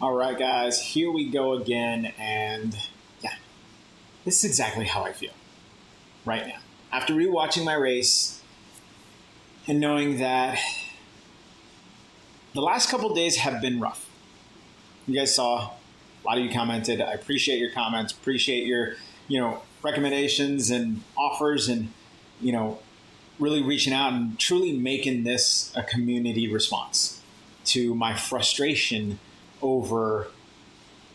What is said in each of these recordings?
All right, guys, here we go again. And yeah, this is exactly how I feel right now. After rewatching my race and knowing that the last couple days have been rough. You guys saw, a lot of you commented. I appreciate your comments, appreciate your, recommendations and offers and, really reaching out and truly making this a community response to my frustration over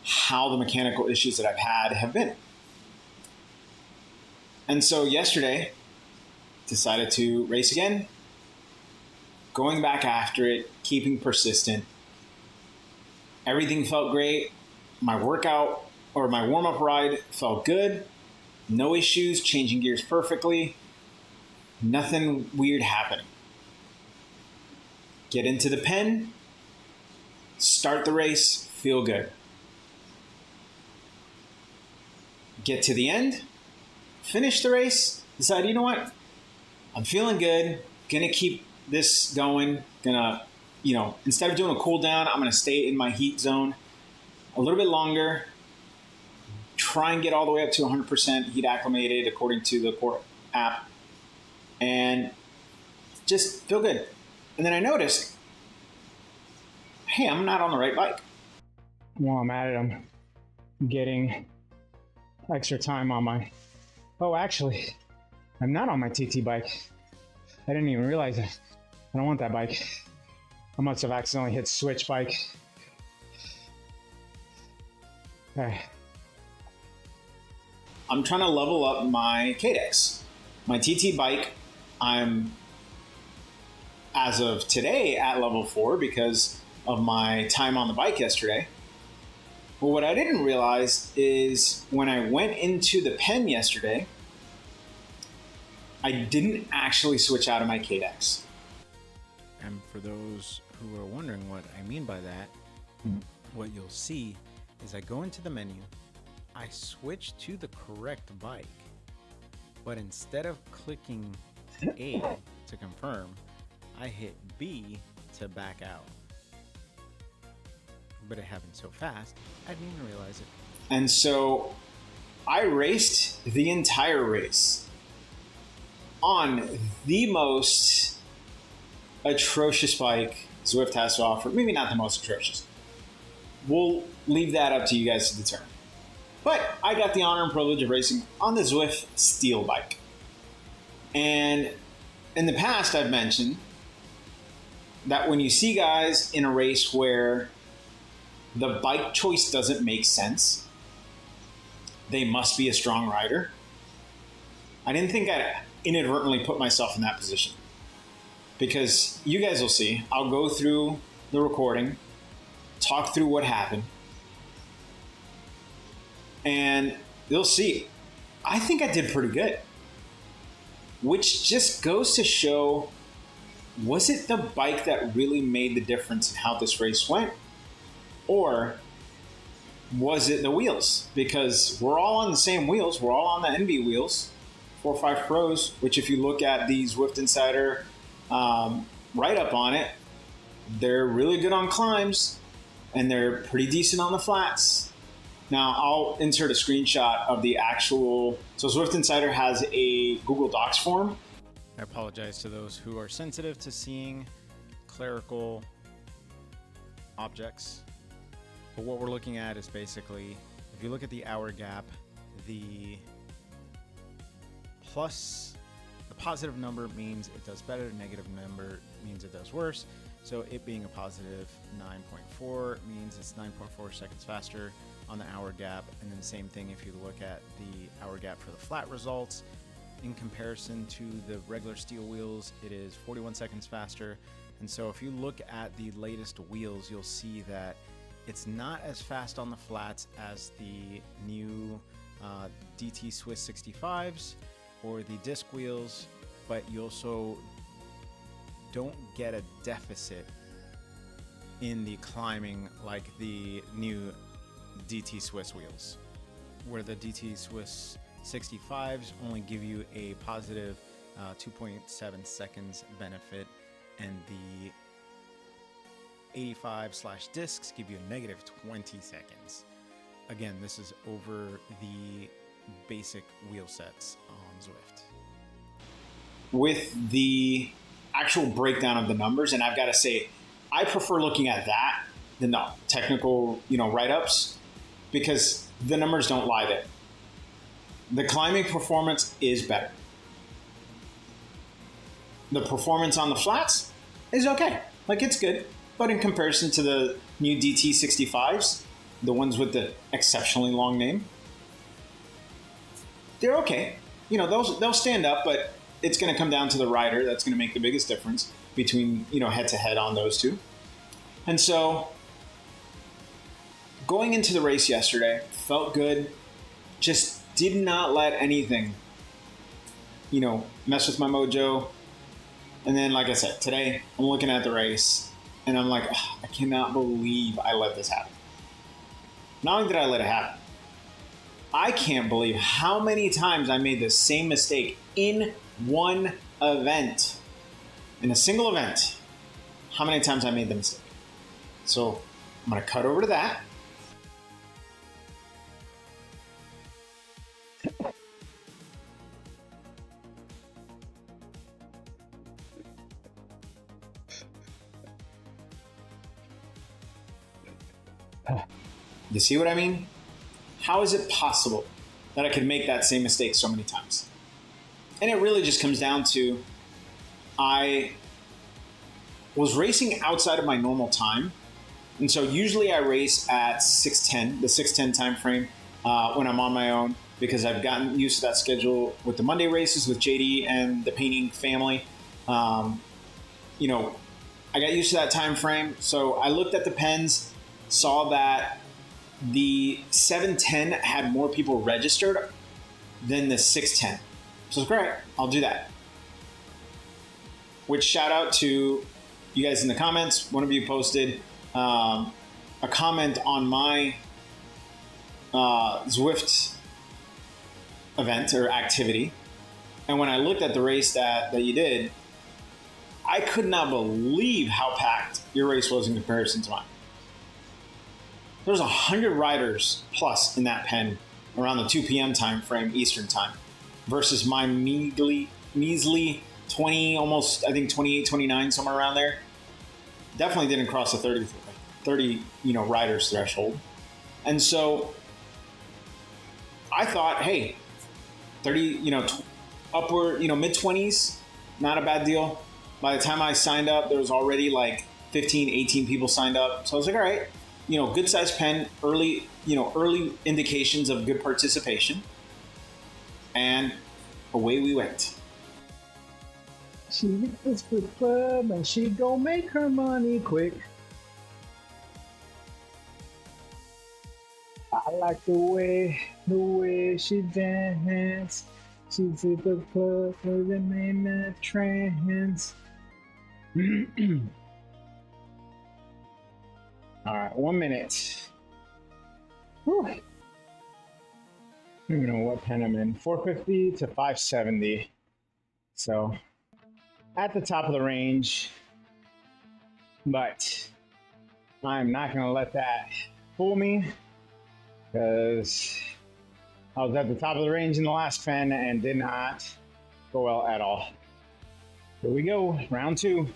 how the mechanical issues that I've had have been. And so yesterday, decided to race again, going back after it, keeping persistent. Everything felt great. My workout or my warm-up ride felt good. No issues, changing gears perfectly. Nothing weird happening. Get into the pen, start the race, feel good. Get to the end, finish the race, decide, you know what? I'm feeling good, gonna keep this going, gonna, instead of doing a cool down, I'm gonna stay in my heat zone a little bit longer, try and get all the way up to 100% heat acclimated according to the Core app, and just feel good. And then I noticed, hey, I'm not on the right bike. While I'm at it, I'm getting extra time on my... Oh, actually, I'm not on my TT bike. I didn't even realize it. I don't want that bike. I must have accidentally hit switch bike. Okay. I'm trying to level up my KDEX. My TT bike, I'm, as of today, at level 4 because of my time on the bike yesterday. But what I didn't realize is when I went into the pen yesterday, I didn't actually switch out of my KDEX. And for those who are wondering what I mean by that, what you'll see is I go into the menu, I switch to the correct bike, but instead of clicking A to confirm, I hit B to back out. But it happened so fast, I didn't even realize it. And so I raced the entire race on the most atrocious bike Zwift has to offer. Maybe not the most atrocious. We'll leave that up to you guys to determine. But I got the honor and privilege of racing on the Zwift steel bike. And in the past, I've mentioned that when you see guys in a race where the bike choice doesn't make sense, they must be a strong rider. I didn't think I'd inadvertently put myself in that position. Because you guys will see, I'll go through the recording, talk through what happened, and you'll see, I think I did pretty good. Which just goes to show, was it the bike that really made the difference in how this race went? Or was it the wheels? Because we're all on the same wheels. We're all on the ENVE wheels, 4.5 Pros, which if you look at the Zwift Insider write-up on it, they're really good on climbs, and they're pretty decent on the flats. Now, I'll insert a screenshot of the actual... So Zwift Insider has a Google Docs form. I apologize to those who are sensitive to seeing clerical objects. But what we're looking at is basically, if you look at the hour gap, the positive number means it does better, the negative number means it does worse. So it being a positive 9.4 means it's 9.4 seconds faster on the hour gap. And then the same thing if you look at the hour gap for the flat results. In comparison to the regular steel wheels, it is 41 seconds faster. And so if you look at the latest wheels, you'll see that it's not as fast on the flats as the new DT Swiss 65s or the disc wheels, but you also don't get a deficit in the climbing like the new DT Swiss wheels, where the DT Swiss 65s only give you a positive 2.7 seconds benefit, and the 85/discs give you a negative 20 seconds. Again, this is over the basic wheel sets on Zwift. With the actual breakdown of the numbers, and I've got to say, I prefer looking at that than the technical, write-ups, because the numbers don't lie there. The climbing performance is better. The performance on the flats is okay. Like, it's good. But in comparison to the new DT65s, the ones with the exceptionally long name, they're okay. They'll stand up, but it's going to come down to the rider. That's going to make the biggest difference between, head-to-head on those two. And so going into the race yesterday, felt good. Just did not let anything, mess with my mojo. And then, like I said, today I'm looking at the race and I'm like, I cannot believe I let this happen. Not only did I let it happen, I can't believe how many times I made the same mistake in one event. In a single event, how many times I made the mistake. So I'm going to cut over to that. You see what I mean? How is it possible that I could make that same mistake so many times? And it really just comes down to, I was racing outside of my normal time. And so usually I race at 6:10, the 6:10 time frame when I'm on my own, because I've gotten used to that schedule with the Monday races with JD and the painting family. I got used to that time frame. So I looked at the pens, saw that the 7:10 had more people registered than the 6:10. So it's great. I'll do that. Which, shout out to you guys in the comments. One of you posted a comment on my Zwift event or activity. And when I looked at the race that you did, I could not believe how packed your race was in comparison to mine. There was 100 riders plus in that pen around the 2 p.m. time frame Eastern time versus my measly 20, almost, I think 28, 29, somewhere around there. Definitely didn't cross the 30 riders threshold. And so I thought, hey, 30, upward, mid-20s, not a bad deal. By the time I signed up, there was already like 15, 18 people signed up. So I was like, all right, good sized pen, early indications of good participation. And away we went. She hits the club and she gon' make her money quick. I like the way she dance. She's at the club living in a trance. All right, 1 minute. Whew. I don't even know what pen I'm in. 450 to 570. So at the top of the range, but I'm not going to let that fool me, because I was at the top of the range in the last pen and did not go well at all. Here we go, round 2.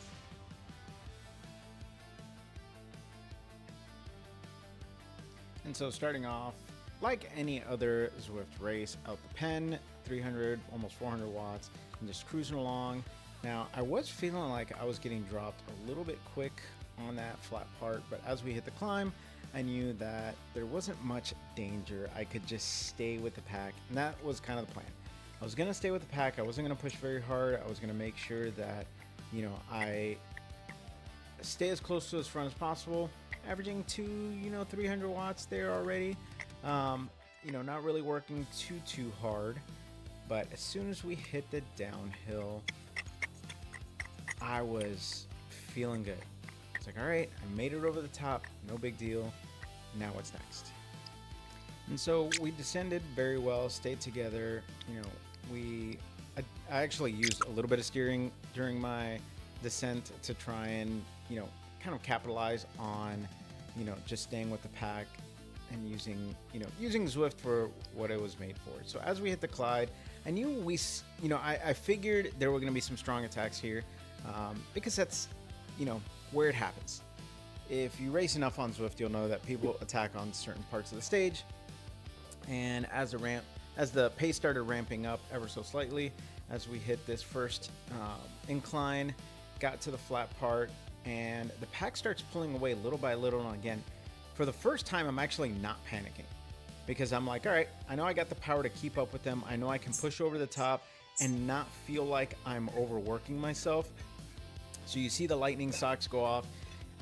And so starting off, like any other Zwift race, out the pen, 300, almost 400 watts, and just cruising along. Now, I was feeling like I was getting dropped a little bit quick on that flat part, but as we hit the climb, I knew that there wasn't much danger. I could just stay with the pack, and that was kind of the plan. I was going to stay with the pack. I wasn't going to push very hard. I was going to make sure that, I stay as close to the front as possible, averaging 300 watts there already. Not really working too hard, but as soon as we hit the downhill, I was feeling good. It's like, all right, I made it over the top, no big deal. Now what's next? And so we descended very well, stayed together. I actually used a little bit of steering during my descent to try and, kind of capitalize on, just staying with the pack and using Zwift for what it was made for. So as we hit the Clyde, I knew I figured there were going to be some strong attacks here, because that's, where it happens. If you race enough on Zwift, you'll know that people attack on certain parts of the stage. And as the pace started ramping up ever so slightly, as we hit this first incline, got to the flat part, and the pack starts pulling away little by little. And again, for the first time, I'm actually not panicking, because I'm like, all right, I know I got the power to keep up with them. I know I can push over the top and not feel like I'm overworking myself. So you see the lightning socks go off.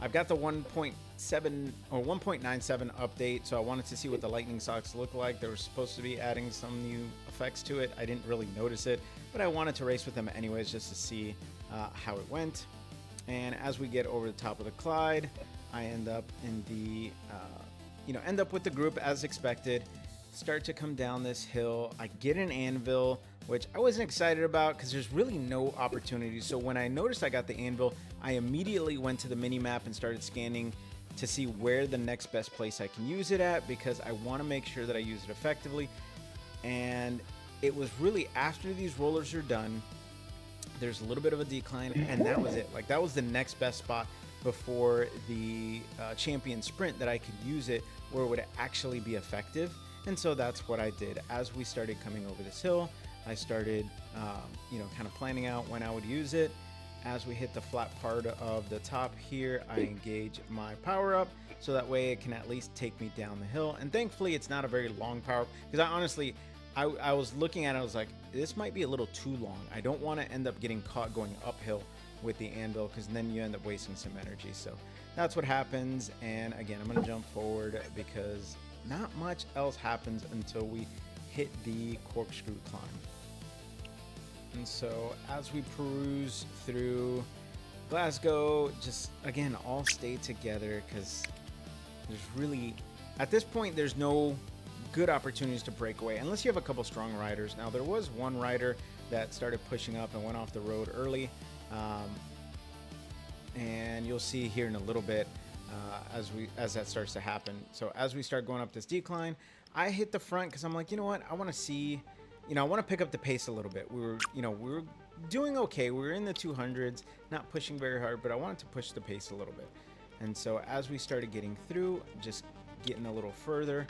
I've got the 1.7 or 1.97 update, so I wanted to see what the lightning socks look like. They were supposed to be adding some new effects to it. I didn't really notice it, but I wanted to race with them anyways just to see how it went. And as we get over the top of the Clyde, I end up in the, end up with the group as expected. Start to come down this hill. I get an anvil, which I wasn't excited about because there's really no opportunity. So when I noticed I got the anvil, I immediately went to the mini map and started scanning to see where the next best place I can use it at, because I want to make sure that I use it effectively. And it was really after these rollers are done, there's a little bit of a decline, and that was it. Like, that was the next best spot before the champion sprint that I could use it where it would actually be effective. And so that's what I did. As we started coming over this hill, I started, kind of planning out when I would use it. As we hit the flat part of the top here, I engage my power up so that way it can at least take me down the hill. And thankfully, it's not a very long power up, because I was looking at it, I was like, this might be a little too long. I don't want to end up getting caught going uphill with the anvil, because then you end up wasting some energy. So that's what happens. And again, I'm going to jump forward because not much else happens until we hit the corkscrew climb. And so as we peruse through Glasgow, just again, all stay together, because there's really, at this point, there's no good opportunities to break away unless you have a couple strong riders. Now, there was one rider that started pushing up and went off the road early, and you'll see here in a little bit as that starts to happen. So as we start going up this decline, I hit the front because I'm like, you know what, I want to see, I want to pick up the pace a little bit. We were doing okay. We were in the 200s, not pushing very hard, but I wanted to push the pace a little bit. And so as we started getting through, just getting a little further,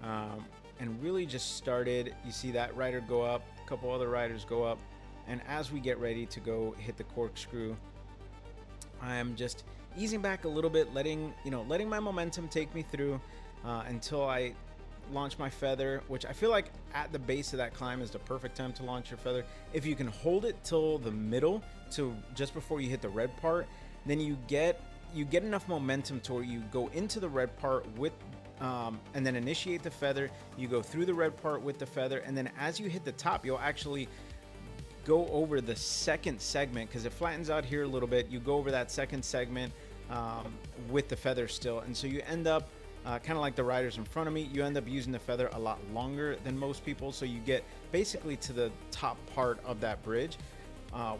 and really just started, you see that rider go up, a couple other riders go up, and as we get ready to go hit the corkscrew, I'm just easing back a little bit, letting my momentum take me through until I launch my feather, which I feel like at the base of that climb is the perfect time to launch your feather. If you can hold it till the middle, to just before you hit the red part, then you get enough momentum to where you go into the red part with and then initiate the feather. You go through the red part with the feather, and then as you hit the top, you'll actually go over the second segment, because it flattens out here a little bit. You go over that second segment with the feather still, and so you end up kind of like the riders in front of me, you end up using the feather a lot longer than most people. So you get basically to the top part of that bridge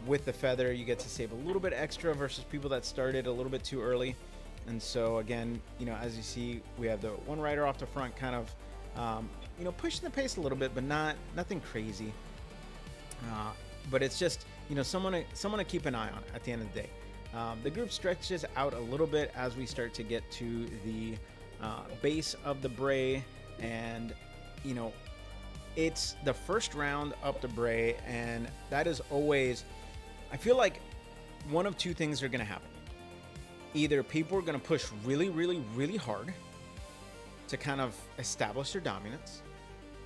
with the feather. You get to save a little bit extra versus people that started a little bit too early. And so again, as you see, we have the one rider off the front kind of pushing the pace a little bit, but nothing crazy. But it's just someone to keep an eye on at the end of the day. The group stretches out a little bit as we start to get to the base of the Bray, and it's the first round up the Bray, and that is always, I feel like one of two things are going to happen. Either people are going to push really, really, really hard to kind of establish their dominance,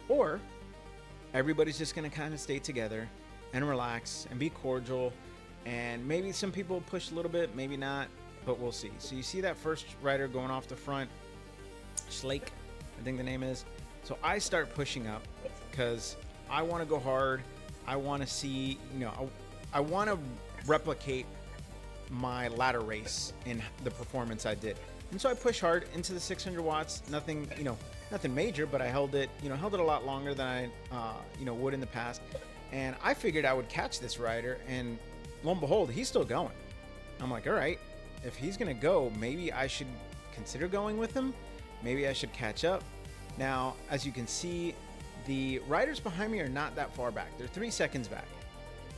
or everybody's just going to kind of stay together and relax and be cordial, and maybe some people push a little bit, maybe not, but we'll see. So you see that first rider going off the front, Schlake, I think the name is. So I start pushing up because I want to go hard. I want to see, I want to replicate my ladder race in the performance I did. And so I push hard into the 600 watts, nothing major, but I held it a lot longer than I, would in the past. And I figured I would catch this rider, and lo and behold, he's still going. I'm like, all right, if he's gonna go, maybe I should consider going with him. Maybe I should catch up. Now, as you can see, the riders behind me are not that far back. They're 3 seconds back.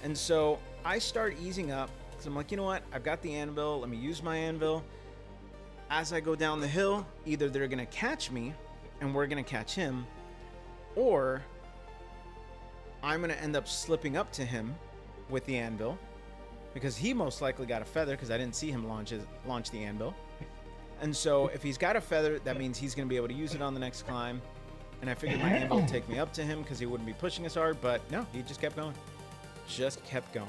And so I start easing up because I'm like, you know what? I've got the anvil. Let me use my anvil. As I go down the hill, either they're gonna catch me and we're gonna catch him, or I'm gonna end up slipping up to him with the anvil because he most likely got a feather because I didn't see him launch the anvil. And so if he's got a feather, that means he's going to be able to use it on the next climb. And I figured my anvil would take me up to him because he wouldn't be pushing as hard, but no, he just kept going. Just kept going.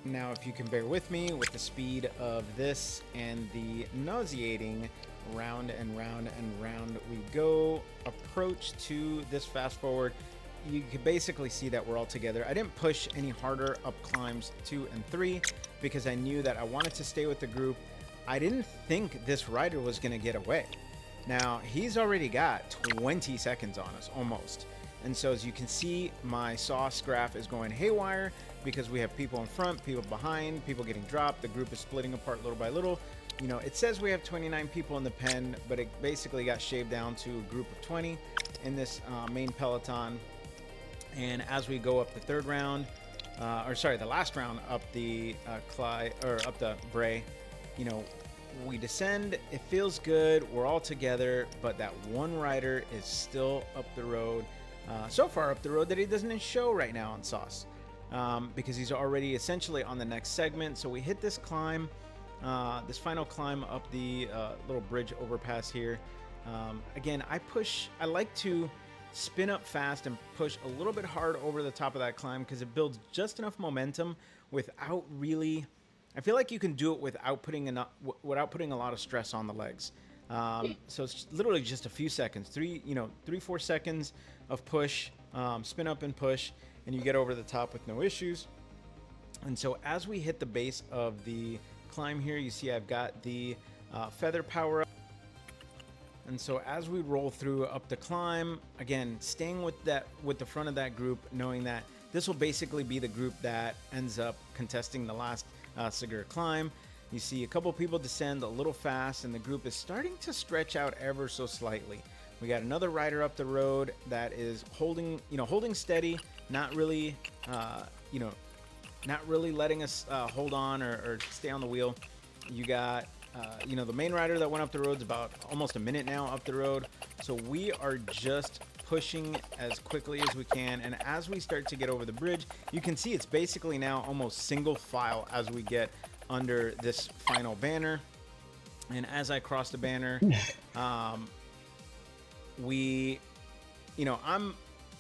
Now, if you can bear with me with the speed of this and the nauseating round and round and round we go, approach to this fast forward, you can basically see that we're all together. I didn't push any harder up climbs 2 and 3 because I knew that I wanted to stay with the group. I didn't think this rider was going to get away. Now, he's already got 20 seconds on us, almost. And so as you can see, my sauce graph is going haywire because we have people in front, people behind, people getting dropped. The group is splitting apart little by little. You know, it says we have 29 people in the pen, but it basically got shaved down to a group of 20 in this main peloton. And as we go up the third round, the last round up the up the Bray, you know, we descend. It feels good. We're all together, but that one rider is still up the road. So far up the road that he doesn't show right now on Sauce, because he's already essentially on the next segment. So we hit this climb, this final climb up the little bridge overpass here. Again, I like to spin up fast and push a little bit hard over the top of that climb because it builds just enough momentum without really, I feel like you can do it without putting a lot of stress on the legs. So it's literally just a few seconds, 3-4 seconds of push, spin up and push, and you get over the top with no issues. And so as we hit the base of the climb here, you see I've got the feather power up. And so as we roll through up the climb, again, staying with the front of that group, knowing that this will basically be the group that ends up contesting the last Segura climb. You see a couple people descend a little fast, and the group is starting to stretch out ever so slightly. We got another rider up the road that is holding steady, not really letting us hold on or stay on the wheel. You got the main rider that went up the road is about almost a minute now up the road. So we are just pushing as quickly as we can. And as we start to get over the bridge, you can see it's basically now almost single file as we get under this final banner. And as I cross the banner, I'm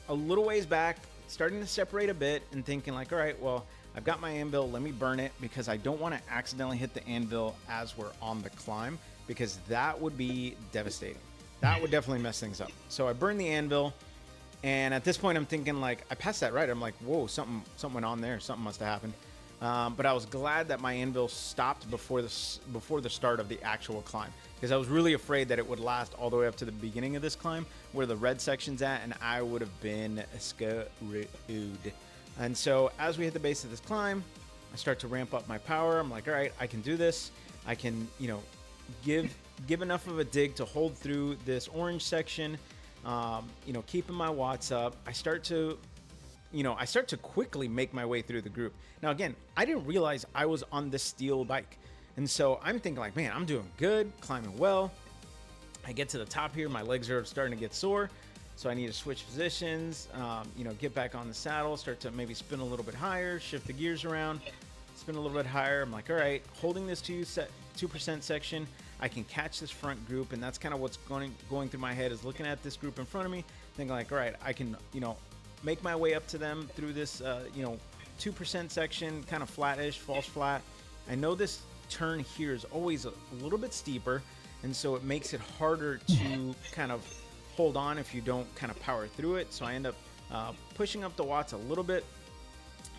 a little ways back, starting to separate a bit and thinking like, all right, well, I've got my anvil, let me burn it because I don't want to accidentally hit the anvil as we're on the climb because that would be devastating. That would definitely mess things up. So I burned the anvil, and at this point I'm thinking like, I passed that right. I'm like, whoa, something went on there. Something must have happened. But I was glad that my anvil stopped before the start of the actual climb because I was really afraid that it would last all the way up to the beginning of this climb where the red section's at, and I would have been screwed. And so as we hit the base of this climb, I start to ramp up my power. I'm like, all right, I can do this. I can, give enough of a dig to hold through this orange section, keeping my watts up. I start to quickly make my way through the group. Now, again, I didn't realize I was on this steel bike. And so I'm thinking like, man, I'm doing good, climbing well. I get to the top here. My legs are starting to get sore. So I need to switch positions, get back on the saddle, start to maybe spin a little bit higher, shift the gears around, spin a little bit higher. I'm like, all right, holding this 2% section, I can catch this front group. And that's kind of what's going through my head is looking at this group in front of me, thinking like, all right, I can, make my way up to them through this, 2% section, kind of flattish, false flat. I know this turn here is always a little bit steeper. And so it makes it harder to kind of hold on if you don't kind of power through it. So I end up pushing up the watts a little bit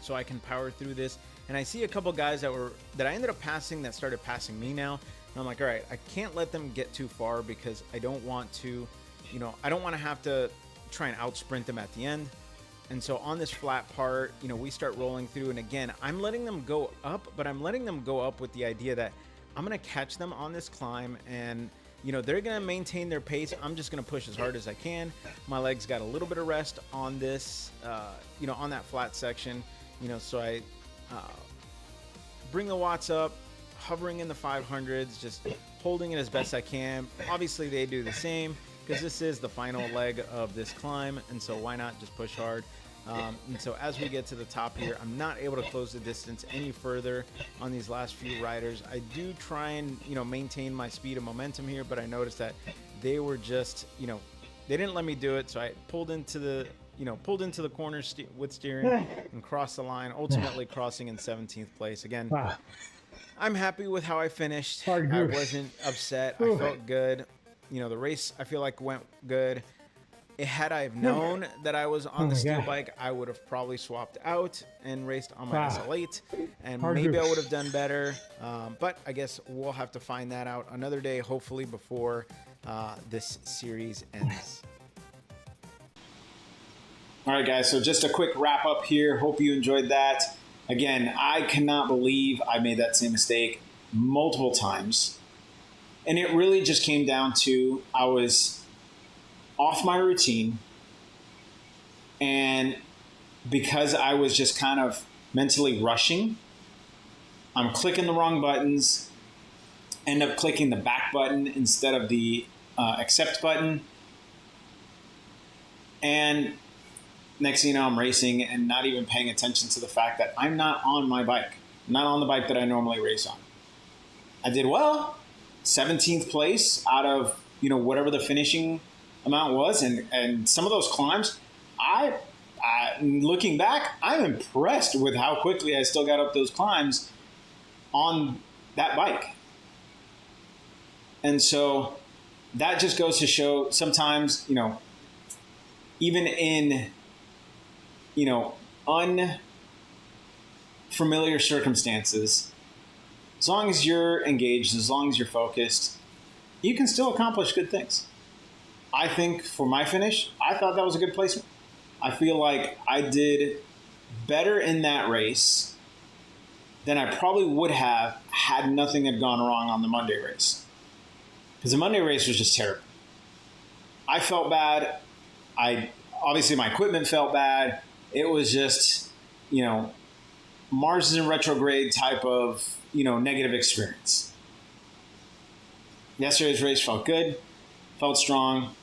so I can power through this. And I see a couple guys that I ended up passing that started passing me now. And I'm like, all right, I can't let them get too far because I don't want to have to try and out sprint them at the end. And so on this flat part, you know, we start rolling through. And again, I'm letting them go up, but I'm letting them go up with the idea that I'm going to catch them on this climb, and, you know, they're going to maintain their pace. I'm just going to push as hard as I can. My legs got a little bit of rest on this, you know, on that flat section, you know, so I bring the watts up, hovering in the 500s, just holding it as best I can. Obviously, they do the same because this is the final leg of this climb, and so why not just push hard? And so as we get to the top here, I'm not able to close the distance any further on these last few riders. I do try and, you know, maintain my speed and momentum here, but I noticed that they were just, you know, they didn't let me do it. So I pulled into the, you know, pulled into the corner with steering and crossed the line, ultimately crossing in 17th place. Again, Wow. I'm happy with how I finished. Hard I group. wasn't upset. I felt good. You know, the race I feel like went good. Had I have known that I was on the steel bike, I would have probably swapped out and raced on my SL8, and maybe I would have done better. But I guess we'll have to find that out another day, hopefully before this series ends. All right, guys, so just a quick wrap up here. Hope you enjoyed that. Again, I cannot believe I made that same mistake multiple times. And it really just came down to I was off my routine, and because I was just kind of mentally rushing, I'm clicking the wrong buttons, end up clicking the back button instead of the accept button, and next thing you know, I'm racing and not even paying attention to the fact that I'm not on my bike, not on the bike that I normally race on. I did well, 17th place out of, you know, whatever the finishing amount was, and some of those climbs, I looking back, I'm impressed with how quickly I still got up those climbs on that bike. And so that just goes to show sometimes, you know, even in, you know, unfamiliar circumstances, as long as you're engaged, as long as you're focused, you can still accomplish good things. I think for my finish, I thought that was a good placement. I feel like I did better in that race than I probably would have had nothing had gone wrong on the Monday race. Because the Monday race was just terrible. I felt bad. Obviously my equipment felt bad. It was just, you know, Mars is in retrograde type of, you know, negative experience. Yesterday's race felt good, felt strong.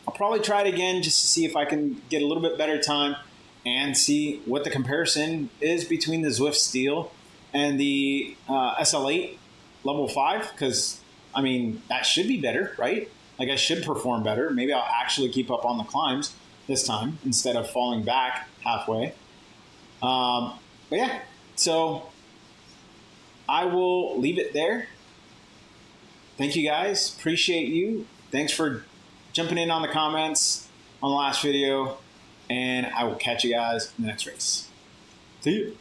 I'll probably try it again just to see if I can get a little bit better time and see what the comparison is between the Zwift Steel and the SL8 level 5, because, I mean, that should be better, right? Like, I should perform better. Maybe I'll actually keep up on the climbs this time instead of falling back halfway. But yeah, so I will leave it there. Thank you guys. Appreciate you. Thanks for jumping in on the comments on the last video, and I will catch you guys in the next race. See you.